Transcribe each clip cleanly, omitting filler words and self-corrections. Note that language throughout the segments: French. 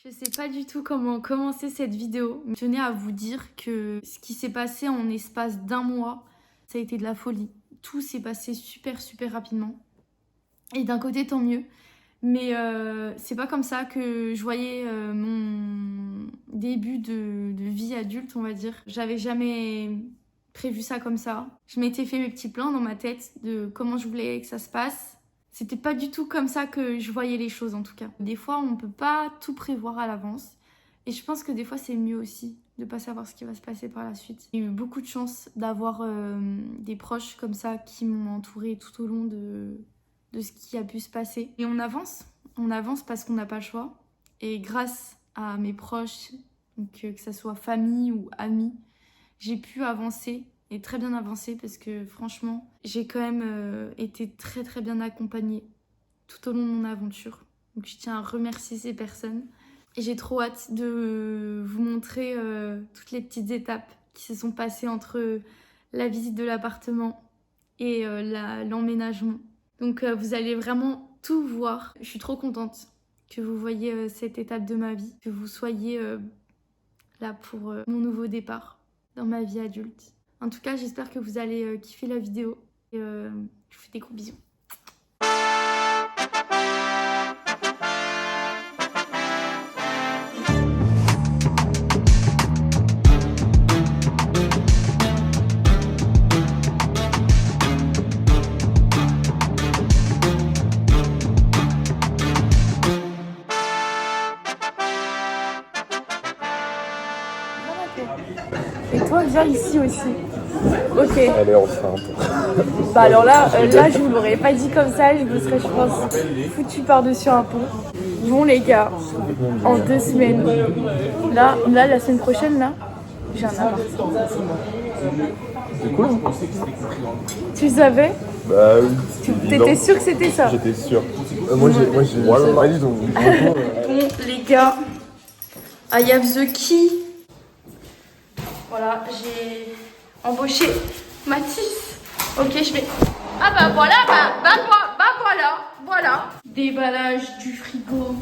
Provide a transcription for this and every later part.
Je sais pas du tout comment commencer cette vidéo. Je tenais à vous dire que ce qui s'est passé en espace d'un mois, ça a été de la folie. Tout s'est passé super rapidement. Et d'un côté, tant mieux. Mais c'est pas comme ça que je voyais mon début de vie adulte, on va dire. J'avais jamais prévu ça comme ça. Je m'étais fait mes petits plans dans ma tête de comment je voulais que ça se passe. C'était pas du tout comme ça que je voyais les choses en tout cas. Des fois, on peut pas tout prévoir à l'avance. Et je pense que des fois, c'est mieux aussi de pas savoir ce qui va se passer par la suite. J'ai eu beaucoup de chance d'avoir des proches comme ça qui m'ont entourée tout au long de ce qui a pu se passer. Et on avance parce qu'on n'a pas le choix. Et grâce à mes proches, donc, que ça soit famille ou amis, j'ai pu avancer et très bien avancer parce que franchement, j'ai quand même été très bien accompagnée tout au long de mon aventure. Donc je tiens à remercier ces personnes. Et j'ai trop hâte de vous montrer toutes les petites étapes qui se sont passées entre la visite de l'appartement et l'emménagement. Donc vous allez vraiment tout voir. Je suis trop contente que vous voyez cette étape de ma vie, que vous soyez là pour mon nouveau départ dans ma vie adulte. En tout cas, j'espère que vous allez kiffer la vidéo. Et, je vous fais des gros bisous. Et toi, viens ici aussi. Ok. Allez, on se fait un peu. Bah alors là, je vous l'aurais pas dit comme ça, je me serais, je pense, foutu par-dessus un pont. Bon les gars, en 2 semaines, là la semaine prochaine, là, j'ai un appart. C'est cool. Tu savais? Bah oui. T'étais sûr que c'était ça? J'étais sûr. Moi j'ai pas dit donc. Bon les gars, I have the key. Voilà, j'ai embauché Mathis. Ok, je vais... Ah bah voilà, voilà. Déballage du frigo.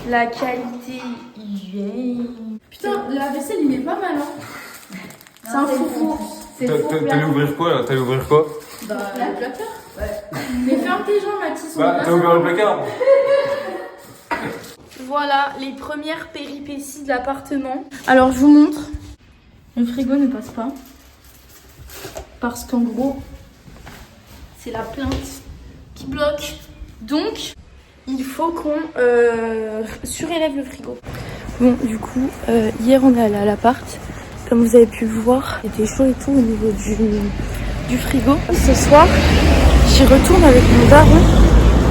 La qualité hygiène. Putain, la vaisselle il est pas mal hein. C'est un foufou. T'allais ouvrir quoi là? T'allais ouvrir quoi? Bah le placard. Ouais. Mais ferme tes jambes Mathis. Bah t'as ouvert le placard. Voilà les premières péripéties de l'appartement. Alors je vous montre. Le frigo ne passe pas. Parce qu'en gros, c'est la plainte qui bloque. Donc, il faut qu'on surélève le frigo. Bon, du coup, hier on est allé à l'appart. Comme vous avez pu le voir, il était chaud et tout au niveau du frigo. Ce soir, j'y retourne avec mon daron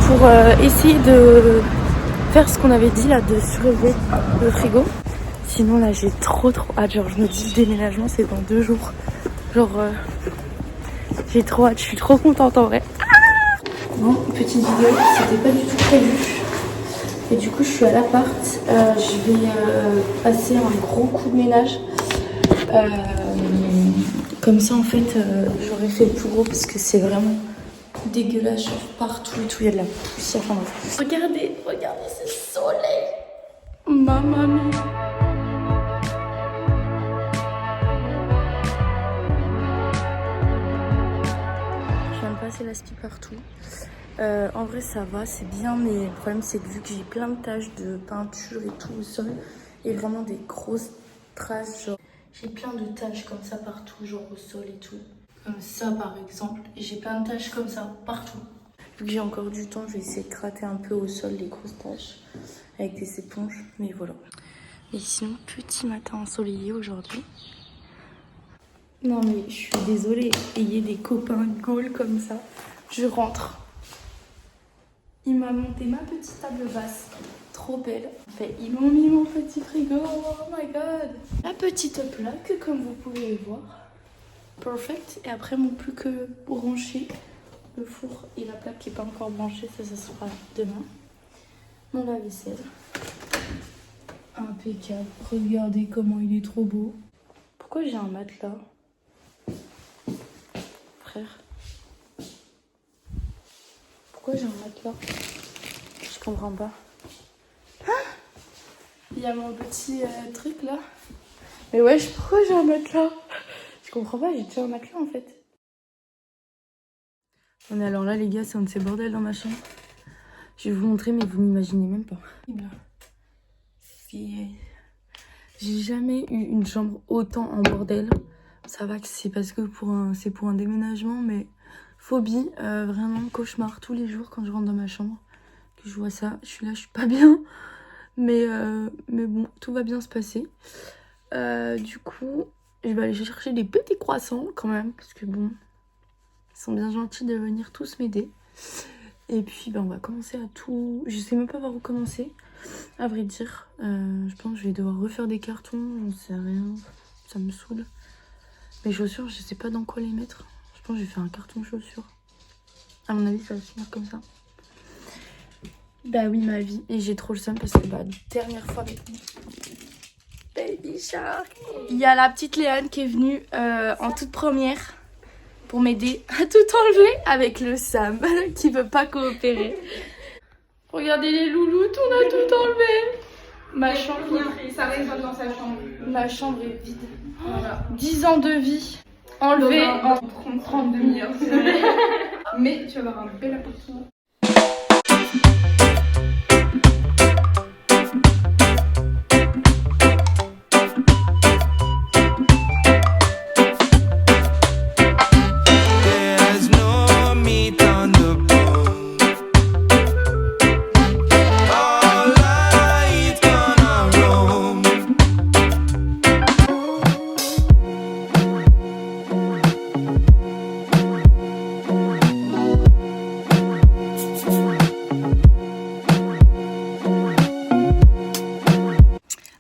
pour essayer de faire ce qu'on avait dit là, de surélever le frigo. Sinon là j'ai trop hâte, genre je me dis le déménagement c'est dans 2 jours. Genre j'ai trop hâte, je suis trop contente en vrai. Bon, petite vidéo, c'était pas du tout prévu. Et du coup je suis à l'appart, je vais passer un gros coup de ménage. Comme ça en fait j'aurais fait le plus gros parce que c'est vraiment dégueulasse partout et tout, il y a de la poussière. Enfin, regardez ce soleil. Maman mia. C'est l'aspi partout. En vrai ça va, c'est bien, mais le problème c'est que vu que j'ai plein de taches de peinture et tout au sol, et vraiment des grosses traces, genre j'ai plein de taches comme ça partout, genre au sol et tout. Comme ça par exemple, et j'ai plein de taches comme ça partout. Vu que j'ai encore du temps, je vais essayer de gratter un peu au sol les grosses taches avec des éponges, mais voilà. Et sinon, petit matin ensoleillé aujourd'hui. Non mais je suis désolée, ayez des copains gaules comme ça. Je rentre. Il m'a monté ma petite table basse, trop belle. Enfin, ils m'ont mis mon petit frigo, oh my god. La petite plaque comme vous pouvez le voir. Perfect. Et après mon plus que brancher le four et la plaque qui n'est pas encore branchée, ça sera demain. Mon lave-vaisselle. Impeccable. Regardez comment il est trop beau. Pourquoi j'ai un matelas? Frère. Pourquoi j'ai un matelas? Je comprends pas. Ah, Il y a mon petit truc là. Mais ouais, pourquoi j'ai un matelas? Je comprends pas, j'ai déjà un matelas en fait. Non mais alors là les gars, c'est un de ces bordels dans ma chambre. Je vais vous montrer mais vous n'imaginez même pas. J'ai jamais eu une chambre autant en bordel. Ça va que c'est parce que c'est pour un déménagement, mais phobie, vraiment cauchemar tous les jours quand je rentre dans ma chambre. Que je vois ça, je suis pas bien. Mais bon, tout va bien se passer. Du coup, je vais aller chercher des petits croissants quand même. Parce que bon, ils sont bien gentils de venir tous m'aider. Et puis on va commencer à tout... Je sais même pas par où commencer, à vrai dire. Je pense que je vais devoir refaire des cartons, j'en sais rien. Ça me saoule. Mes chaussures, je sais pas dans quoi les mettre. Je pense que je vais faire un carton de chaussures. À mon avis, ça va finir comme ça. Bah oui, ma vie. Et j'ai trop le seum parce que dernière fois avec moi. Baby Shark. Il y a la petite Léane qui est venue en toute première pour m'aider à tout enlever avec le Sam qui veut pas coopérer. Regardez les louloutes, on a tout enlevé. Ma chambre, ça résonne dans sa chambre. Ma chambre est vide. Voilà. 10 ans de vie enlevés en 30 demi-heures. Mais tu vas avoir un bel appartement.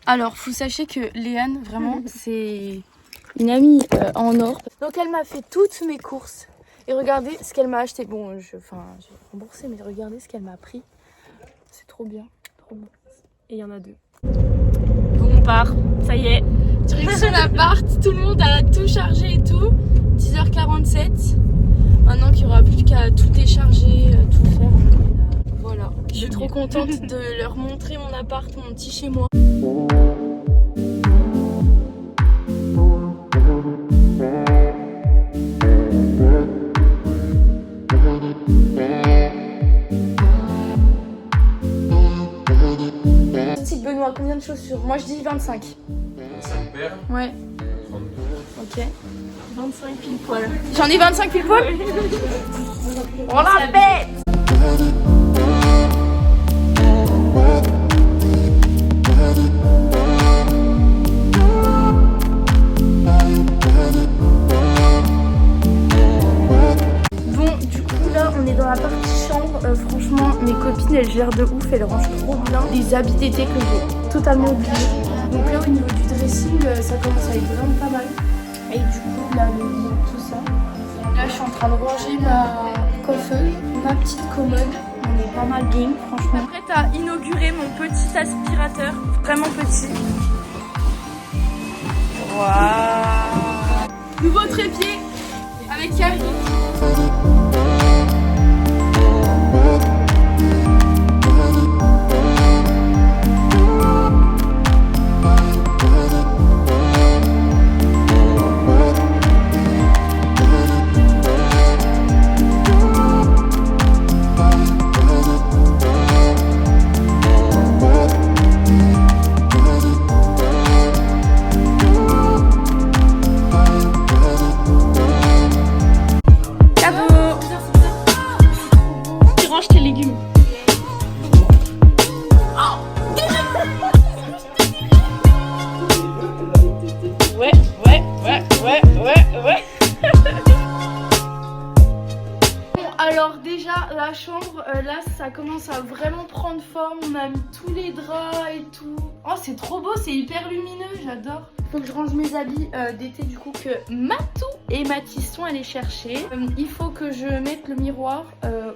Alors, vous sachez que Léane, vraiment, c'est une amie en or. Donc, elle m'a fait toutes mes courses. Et regardez ce qu'elle m'a acheté. Bon, j'ai remboursé, mais regardez ce qu'elle m'a pris. C'est trop bien, trop bon. Et il y en a 2. Bon, on part. Ça y est. Direction l'appart. Tout le monde a tout chargé et tout. 10h47. Maintenant qu'il n'y aura plus qu'à tout décharger, tout faire. Voilà. Je suis trop contente de leur montrer mon appart, mon petit chez moi. Benoît, combien de chaussures? Moi je dis 25. 25 paires? Ouais. 32. Ok. 25 pile poil. J'en ai 25 pile poil? On la bête! Bon, du coup là on est dans la partie chambre. Franchement, mes copines elles gèrent de ouf, elles rangent trop bien les habits d'été que j'ai totalement oublié. Donc là au niveau du dressing, ça commence à être vraiment pas mal. Et du coup là le lit, tout ça. Là je suis en train de ranger ma coiffeuse, ma petite commode. On est pas mal game franchement. Prête à inaugurer mon petit aspirateur, vraiment petit. Waouh! Nouveau trépied avec Camille. Alors déjà la chambre là ça commence à vraiment prendre forme, on a mis tous les draps et tout. Oh c'est trop beau, c'est hyper lumineux, j'adore. Faut que je range mes habits d'été du coup que Matou et Mathis sont allés chercher. Il faut que je mette le miroir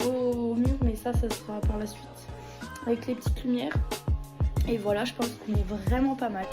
au mur, mais ça sera par la suite avec les petites lumières. Et voilà, je pense qu'on est vraiment pas mal.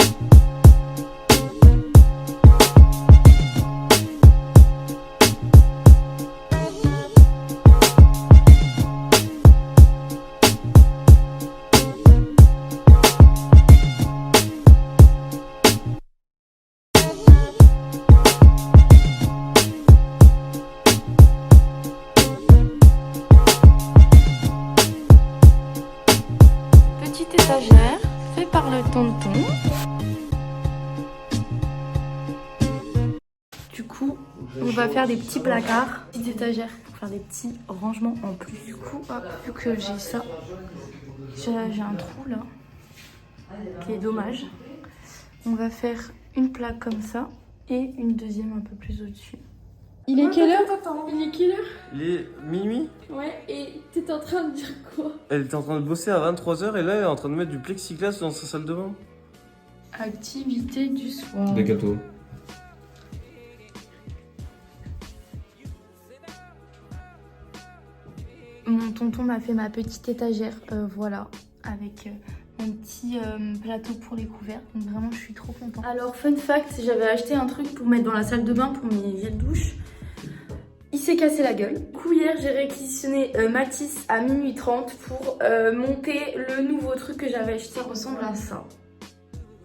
coup, on va faire des petits placards, des petites étagères pour faire des petits rangements en plus. Du coup, hop, vu que j'ai ça, j'ai un trou là, qui est dommage. On va faire une plaque comme ça et une deuxième un peu plus au-dessus. Il est quelle heure? Il est quelle heure? Il est minuit. Ouais, et t'étais en train de dire quoi? Elle était en train de bosser à 23h et là elle est en train de mettre du plexiglas dans sa salle de bain. Activité du soir. Des gâteaux. Mon tonton m'a fait ma petite étagère, voilà, avec mon petit plateau pour les couverts. Donc vraiment, je suis trop contente. Alors, fun fact, j'avais acheté un truc pour mettre dans la salle de bain pour mes gels douche. Il s'est cassé la gueule. Du coup, hier, j'ai réquisitionné Matisse à minuit 30 pour monter le nouveau truc que j'avais acheté. Ça ressemble à ça.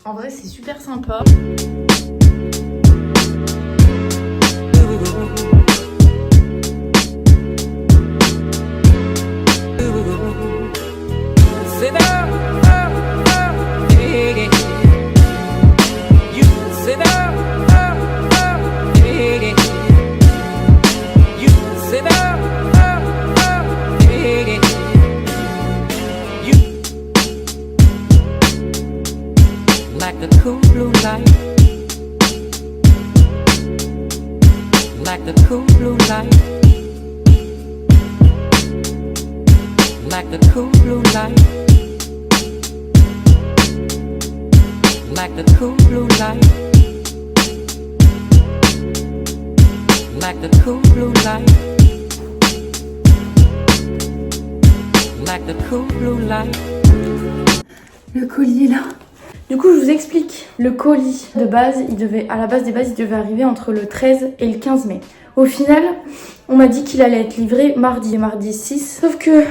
En vrai, c'est super sympa. Like the cool blue light. Like the cool blue light. Like the cool blue light. Like the cool blue light. Like the cool blue light. Le colis est là. Du coup, je vous explique. Le colis de base, à la base des bases, il devait arriver entre le 13 et le 15 mai. Au final, on m'a dit qu'il allait être livré mardi 6. Sauf que,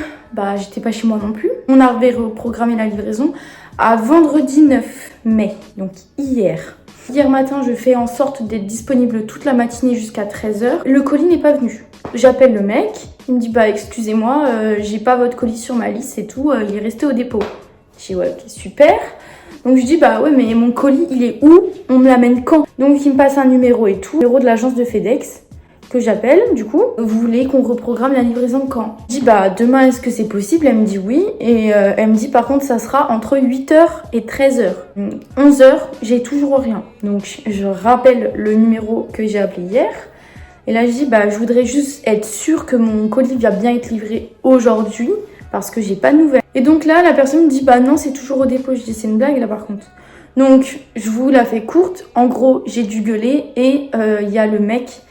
j'étais pas chez moi non plus. On avait reprogrammé la livraison à vendredi 9 mai, donc hier. Hier matin, je fais en sorte d'être disponible toute la matinée jusqu'à 13h. Le colis n'est pas venu. J'appelle le mec, il me dit excusez-moi, j'ai pas votre colis sur ma liste et tout, il est resté au dépôt. Je dis ouais, ok, super. Donc je dis ouais, mais mon colis il est où? On me l'amène quand? Donc il me passe un numéro et tout, numéro de l'agence de FedEx que j'appelle. Du coup, vous voulez qu'on reprogramme la livraison quand? Je dis demain, est-ce que c'est possible? Elle me dit oui, et elle me dit par contre ça sera entre 8h et 13h. 11h, j'ai toujours rien. Donc je rappelle le numéro que j'ai appelé hier. Et là je dis je voudrais juste être sûre que mon colis va bien être livré aujourd'hui parce que j'ai pas de nouvelles. Et donc là la personne me dit non, c'est toujours au dépôt. Je dis c'est une blague là par contre. Donc je vous la fais courte. En gros, j'ai dû gueuler et il y a le mec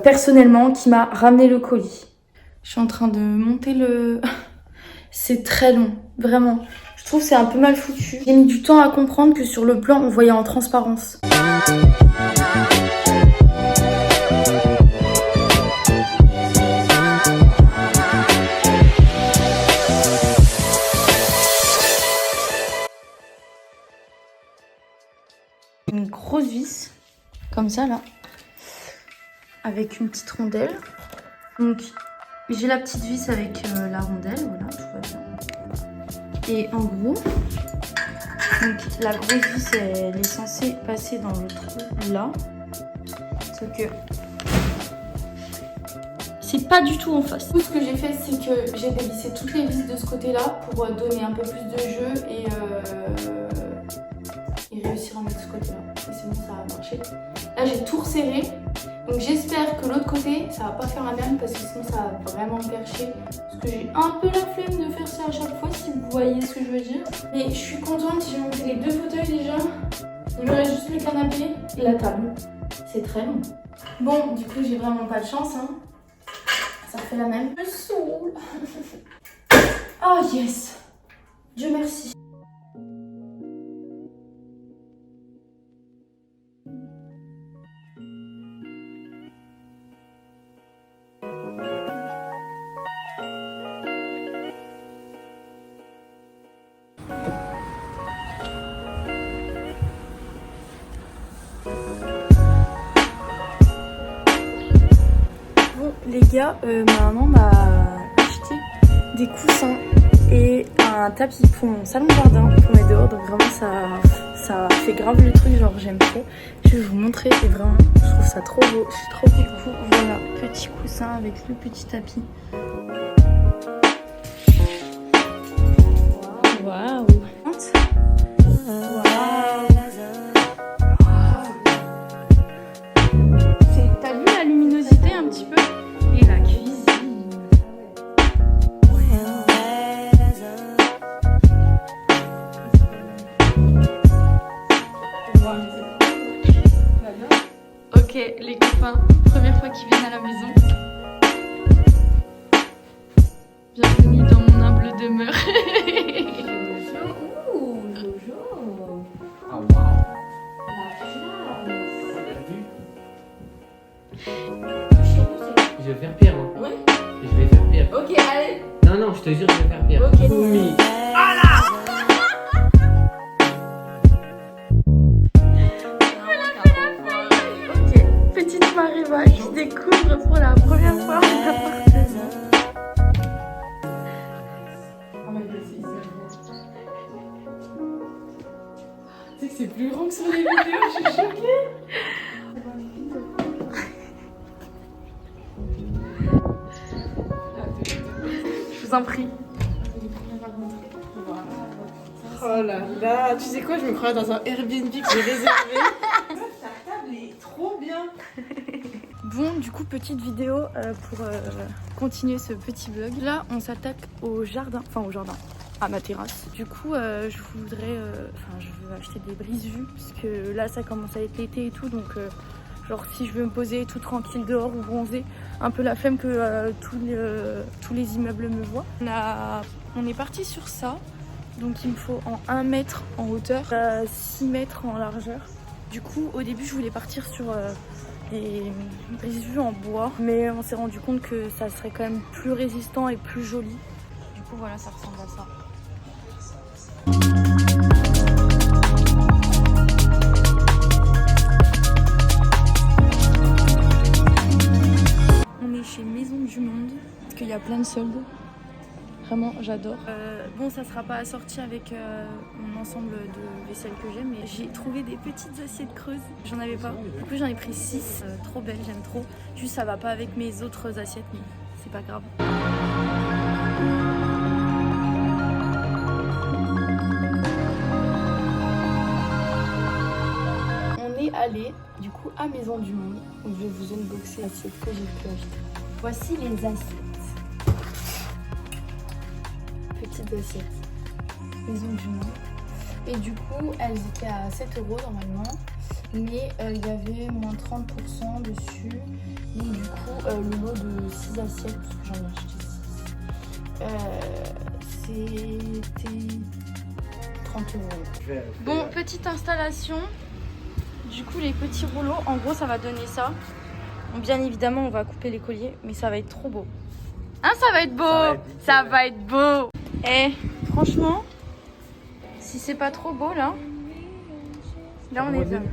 personnellement qui m'a ramené le colis. Je suis en train de monter le... C'est très long, vraiment. Je trouve que c'est un peu mal foutu. J'ai mis du temps à comprendre que sur le plan on voyait en transparence. Une grosse vis, comme ça là, avec une petite rondelle. Donc j'ai la petite vis avec la rondelle, voilà, tout va bien. Et en gros, donc la grosse vis elle est censée passer dans le trou là, sauf que c'est pas du tout en face. Tout ce que j'ai fait, c'est que j'ai dévissé toutes les vis de ce côté-là pour donner un peu plus de jeu et réussir à mettre ce côté-là. Et c'est bon, ça a marché. Là, j'ai tout resserré. Donc j'espère que l'autre côté, ça va pas faire la même parce que sinon ça va vraiment me faire chier. Parce que j'ai un peu la flemme de faire ça à chaque fois, si vous voyez ce que je veux dire. Et je suis contente, j'ai monté les 2 fauteuils déjà. Il me reste juste le canapé et la table. C'est très long. Bon, du coup, j'ai vraiment pas de chance, hein. Ça fait la même. Je me saoule. Oh yes. Dieu merci. Les gars, ma maman m'a acheté des coussins et un un tapis pour mon salon de jardin pour mes dehors, donc vraiment ça fait grave le truc, genre j'aime trop. Je vais vous montrer et vraiment je trouve ça trop beau, c'est trop cool. Voilà, petit coussin avec le petit tapis. Waouh. T'as vu la luminosité un petit peu? Et la cuisine. Ok, les copains, première fois qu'ils viennent à la maison. Bienvenue dans mon humble demeure. Ah waouh. Je vais faire pire, moi. Ouais. Je vais faire pire. Ok, allez. Non, non, je te jure, je vais faire pire. Ok. Oui. Ok, petite Mariva qui découvre pour la première fois mon appartement. Oh my god, c'est hyper beau. Tu sais que c'est plus grand que sur les vidéos, je suis choquée. Je vous en prie. Oh là là, tu sais quoi, je me croyais dans un Airbnb que j'ai réservé. Ta table est trop bien. Bon, du coup, petite vidéo pour continuer ce petit vlog. Là, on s'attaque au jardin, à ma terrasse. Du coup, je veux acheter des brise-vues parce que là, ça commence à être l'été et tout, donc genre si je veux me poser tout tranquille dehors ou bronzer, un peu la flemme que tous les immeubles me voient. On est parti sur ça, donc il me faut en 1 mètre en hauteur, 6 mètres en largeur. Du coup, au début, je voulais partir sur des brise-vues en bois, mais on s'est rendu compte que ça serait quand même plus résistant et plus joli. Du coup, voilà, ça ressemble à ça. On est chez Maison du Monde, parce qu'il y a plein de soldes. Vraiment, j'adore. Bon, ça sera pas assorti avec mon ensemble de vaisselle que j'ai, mais j'ai trouvé des petites assiettes creuses. J'en avais pas. Du coup, j'en ai pris 6. Trop belles, j'aime trop. Juste, ça va pas avec mes autres assiettes, mais c'est pas grave. On est allé, du coup, à Maison du Monde. Donc, je vais vous unboxer l'assiette que j'ai pu acheter. Voici les assiettes. Petites assiettes Maison du Monde, et du coup elles étaient à 7 € normalement, mais il y avait moins 30% dessus, donc du coup le lot de 6 assiettes, parce que j'en ai acheté 6, c'était 30 €. Bon, petite installation, du coup les petits rouleaux, en gros ça va donner ça. Bon, bien évidemment on va couper les colliers, mais ça va être trop beau. Hein, ça va être beau, ça va être beau. Eh, franchement, si c'est pas trop beau là on est bien.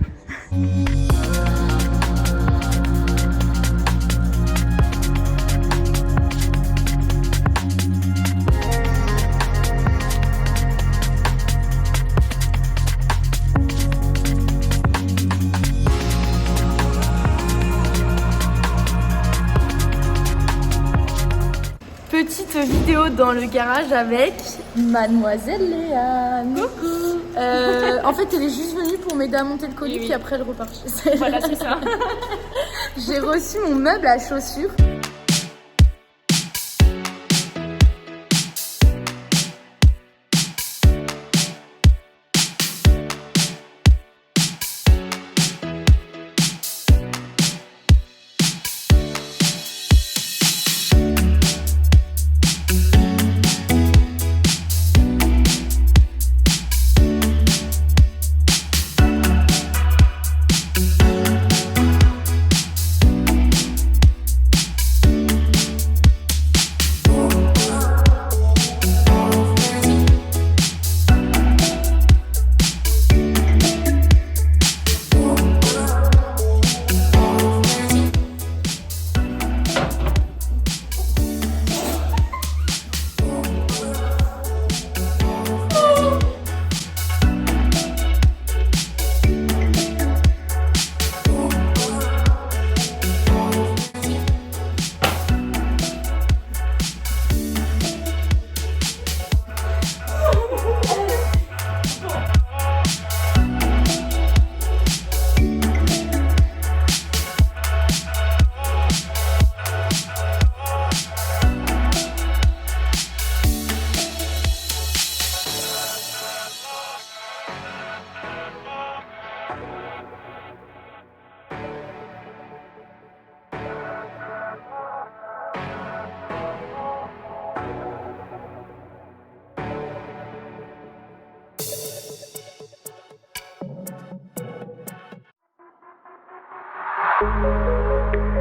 Petite vidéo dans le garage avec Mademoiselle Léane. Coucou. En fait, elle est juste venue pour m'aider à monter le colis, puis après elle repart chez elle. Voilà, c'est ça. J'ai reçu mon meuble à chaussures. Bye.